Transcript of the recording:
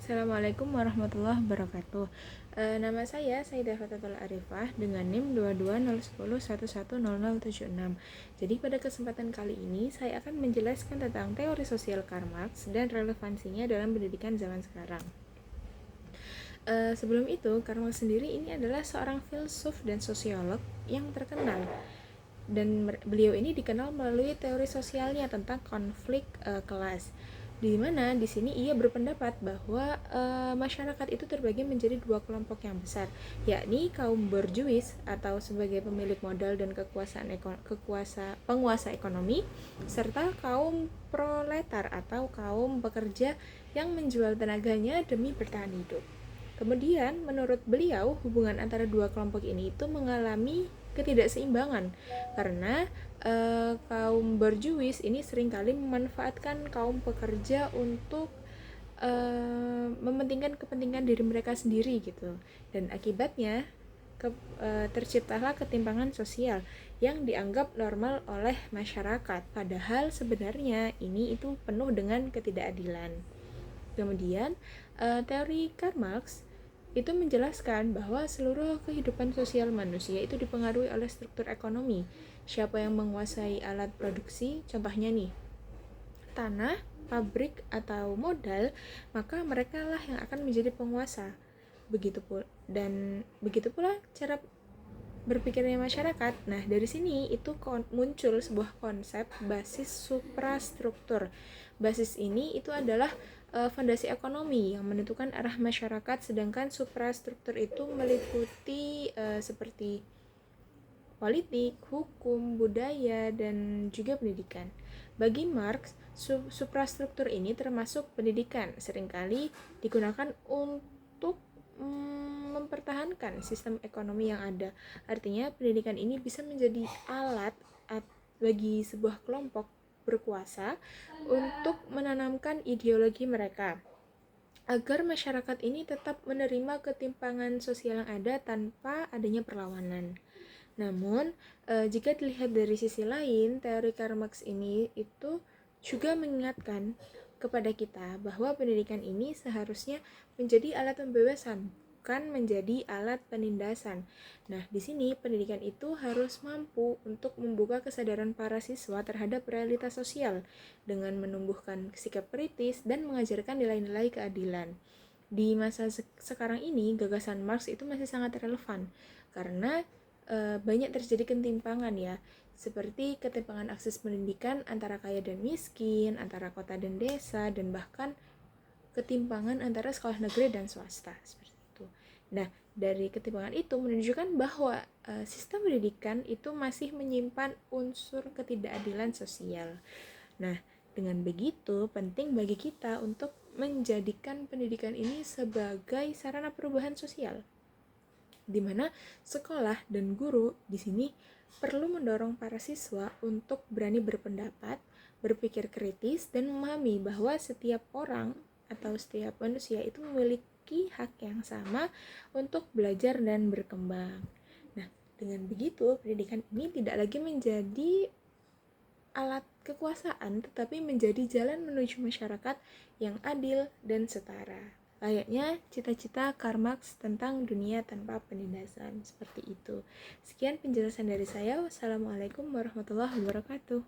Assalamualaikum warahmatullahi wabarakatuh. Nama saya Saidah Fatatul Arifah dengan NIM 2201011076. Jadi pada kesempatan kali ini saya akan menjelaskan tentang teori sosial Karl Marx dan relevansinya dalam pendidikan zaman sekarang. Sebelum itu, Karl Marx sendiri ini adalah seorang filsuf dan sosiolog yang terkenal. Dan beliau ini dikenal melalui teori sosialnya tentang konflik kelas, di mana di sini ia berpendapat bahwa masyarakat itu terbagi menjadi dua kelompok yang besar, yakni kaum borjuis atau sebagai pemilik modal dan penguasa ekonomi, serta kaum proletar atau kaum pekerja yang menjual tenaganya demi bertahan hidup. Kemudian menurut beliau hubungan antara dua kelompok ini itu mengalami ketidakseimbangan karena kaum borjuis ini seringkali memanfaatkan kaum pekerja untuk mementingkan kepentingan diri mereka sendiri gitu, dan akibatnya terciptalah ketimpangan sosial yang dianggap normal oleh masyarakat, padahal sebenarnya ini itu penuh dengan ketidakadilan. Kemudian teori Karl Marx itu menjelaskan bahwa seluruh kehidupan sosial manusia itu dipengaruhi oleh struktur ekonomi. Siapa yang menguasai alat produksi, contohnya nih, tanah, pabrik, atau modal, maka mereka lah yang akan menjadi penguasa. Begitu pula cara berpikirnya masyarakat. Nah, dari sini itu muncul sebuah konsep basis suprastruktur. Basis ini itu adalah fondasi ekonomi yang menentukan arah masyarakat, sedangkan suprastruktur itu meliputi seperti politik, hukum, budaya, dan juga pendidikan. Bagi Marx, suprastruktur ini termasuk pendidikan, seringkali digunakan untuk mempertahankan sistem ekonomi yang ada. Artinya pendidikan ini bisa menjadi alat bagi sebuah kelompok berkuasa untuk menanamkan ideologi mereka agar masyarakat ini tetap menerima ketimpangan sosial yang ada tanpa adanya perlawanan. Namun, jika dilihat dari sisi lain, teori Karl Marx ini itu juga mengingatkan kepada kita bahwa pendidikan ini seharusnya menjadi alat pembebasan, bukan menjadi alat penindasan. Nah, di sini pendidikan itu harus mampu untuk membuka kesadaran para siswa terhadap realitas sosial dengan menumbuhkan sikap kritis dan mengajarkan nilai-nilai keadilan. Di masa sekarang ini, gagasan Marx itu masih sangat relevan karena banyak terjadi ketimpangan ya, seperti ketimpangan akses pendidikan antara kaya dan miskin, antara kota dan desa, dan bahkan ketimpangan antara sekolah negeri dan swasta seperti itu. Nah, dari ketimpangan itu menunjukkan bahwa sistem pendidikan itu masih menyimpan unsur ketidakadilan sosial. Nah, dengan begitu penting bagi kita untuk menjadikan pendidikan ini sebagai sarana perubahan sosial, di mana sekolah dan guru di sini perlu mendorong para siswa untuk berani berpendapat, berpikir kritis, dan memahami bahwa setiap orang atau setiap manusia itu memiliki hak yang sama untuk belajar dan berkembang. Nah, dengan begitu pendidikan ini tidak lagi menjadi alat kekuasaan, tetapi menjadi jalan menuju masyarakat yang adil dan setara. Layaknya cita-cita Karl Marx tentang dunia tanpa penindasan, seperti itu. Sekian penjelasan dari saya. Wassalamualaikum warahmatullahi wabarakatuh.